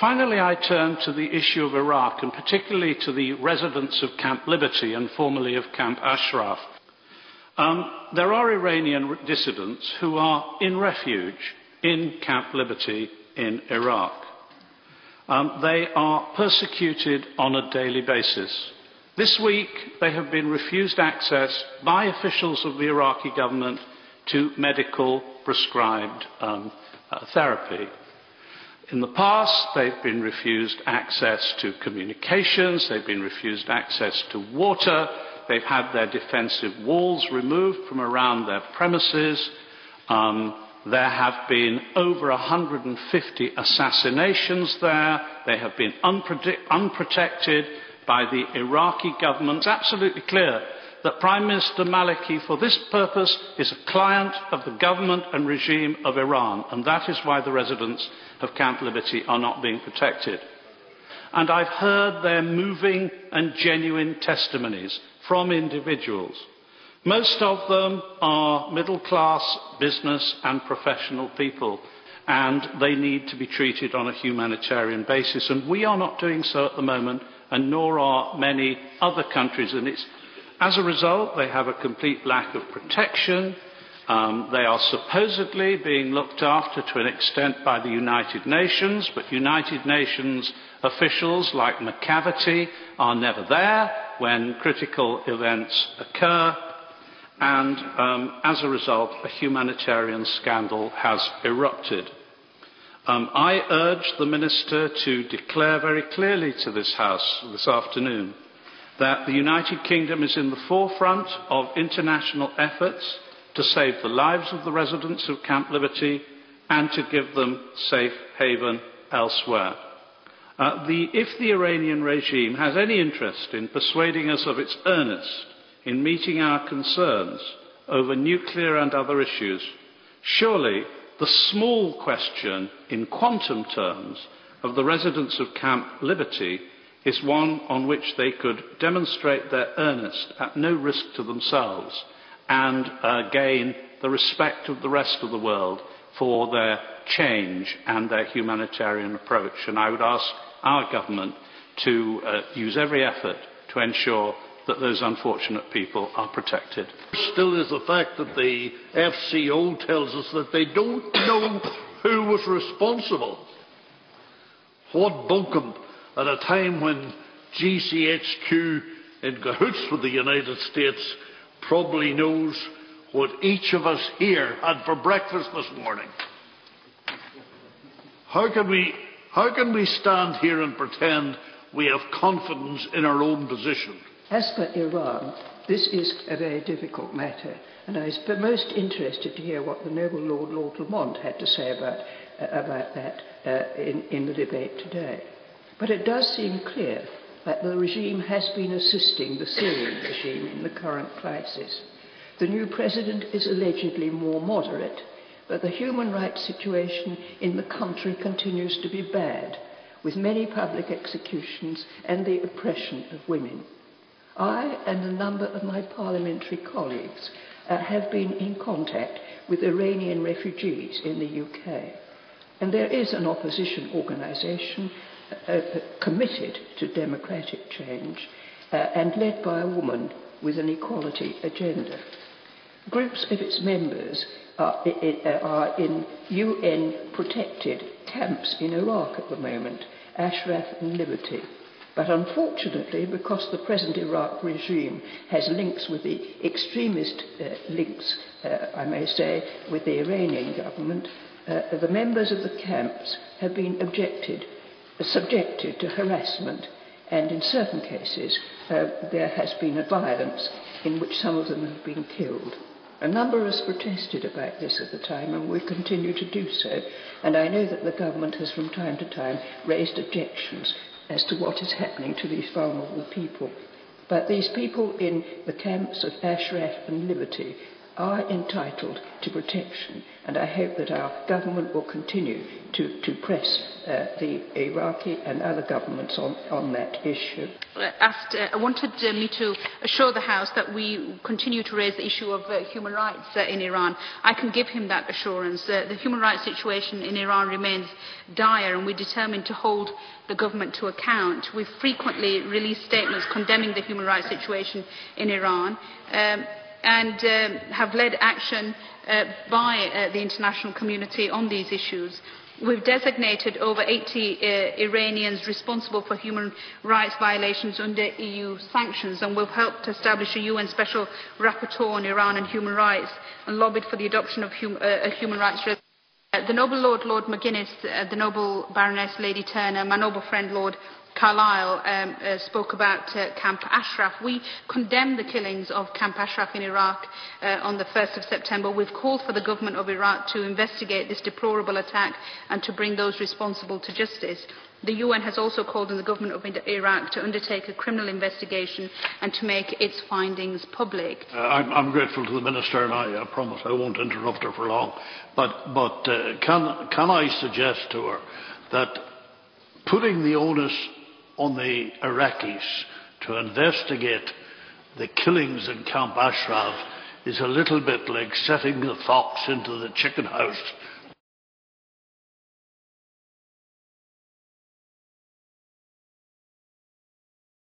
Finally, I turn to the issue of Iraq, and particularly to the residents of Camp Liberty and formerly of Camp Ashraf. There are Iranian dissidents who are in refuge in Camp Liberty in Iraq. They are persecuted on a daily basis. This week, they have been refused access by officials of the Iraqi government to medical prescribed therapy. In the past, they've been refused access to communications, they've been refused access to water, they've had their defensive walls removed from around their premises. There have been over 150 assassinations there. They have been unprotected by the Iraqi government. It's absolutely clear that Prime Minister Maliki, for this purpose, is a client of the government and regime of Iran, and that is why the residents of Camp Liberty are not being protected. And I've heard their moving and genuine testimonies from individuals. Most of them are middle-class business and professional people, and they need to be treated on a humanitarian basis. And we are not doing so at the moment, and nor are many other countries. And as a result, they have a complete lack of protection. They are supposedly being looked after to an extent by the United Nations, but United Nations officials like McCavity are never there when critical events occur. And as a result, a humanitarian scandal has erupted. I urge the Minister to declare very clearly to this House this afternoon that the United Kingdom is in the forefront of international efforts to save the lives of the residents of Camp Liberty and to give them safe haven elsewhere. If the Iranian regime has any interest in persuading us of its earnest in meeting our concerns over nuclear and other issues, surely the small question in quantum terms of the residents of Camp Liberty is one on which they could demonstrate their earnest at no risk to themselves and gain the respect of the rest of the world for their change and their humanitarian approach. And I would ask our government to use every effort to ensure that those unfortunate people are protected. Still is the fact that the FCO tells us that they don't know who was responsible. What bunkum at a time when GCHQ in cahoots with the United States probably knows what each of us here had for breakfast this morning. How can we stand here and pretend we have confidence in our own position? As for Iran, this is a very difficult matter, and I was most interested to hear what the noble Lord Lamont had to say about that in the debate today. But it does seem clear that the regime has been assisting the Syrian regime in the current crisis. The new president is allegedly more moderate, but the human rights situation in the country continues to be bad, with many public executions and the oppression of women. I and a number of my parliamentary colleagues have been in contact with Iranian refugees in the UK, and there is an opposition organisation committed to democratic change and led by a woman with an equality agenda. Groups of its members are in UN-protected camps in Iraq at the moment, Ashraf and Liberty. But unfortunately, because the present Iraq regime has links with the extremist I may say, with the Iranian government, the members of the camps have been subjected to harassment, and in certain cases there has been a violence in which some of them have been killed. A number of us protested about this at the time, and we continue to do so, and I know that the government has from time to time raised objections as to what is happening to these vulnerable people. But these people in the camps of Ashraf and Liberty are entitled to protection, and I hope that our government will continue to press the Iraqi and other governments on that issue. Wanted me to assure the House that we continue to raise the issue of human rights in Iran. I can give him that assurance. The human rights situation in Iran remains dire, and we're determined to hold the government to account. We've frequently released statements condemning the human rights situation in Iran, and have led action by the international community on these issues. We've designated over 80 Iranians responsible for human rights violations under EU sanctions, and we've helped establish a UN Special Rapporteur on Iran and human rights and lobbied for the adoption of a human rights resolution. The Noble Lord McGuinness, the Noble Baroness Lady Turner, my noble friend Lord Carlyle spoke about Camp Ashraf. We condemn the killings of Camp Ashraf in Iraq on the 1st of September. We've called for the government of Iraq to investigate this deplorable attack and to bring those responsible to justice. The UN has also called on the government of Iraq to undertake a criminal investigation and to make its findings public. I'm grateful to the Minister, and I promise I won't interrupt her for long. But can I suggest to her that putting the onus on the Iraqis to investigate the killings in Camp Ashraf is a little bit like setting the fox into the chicken house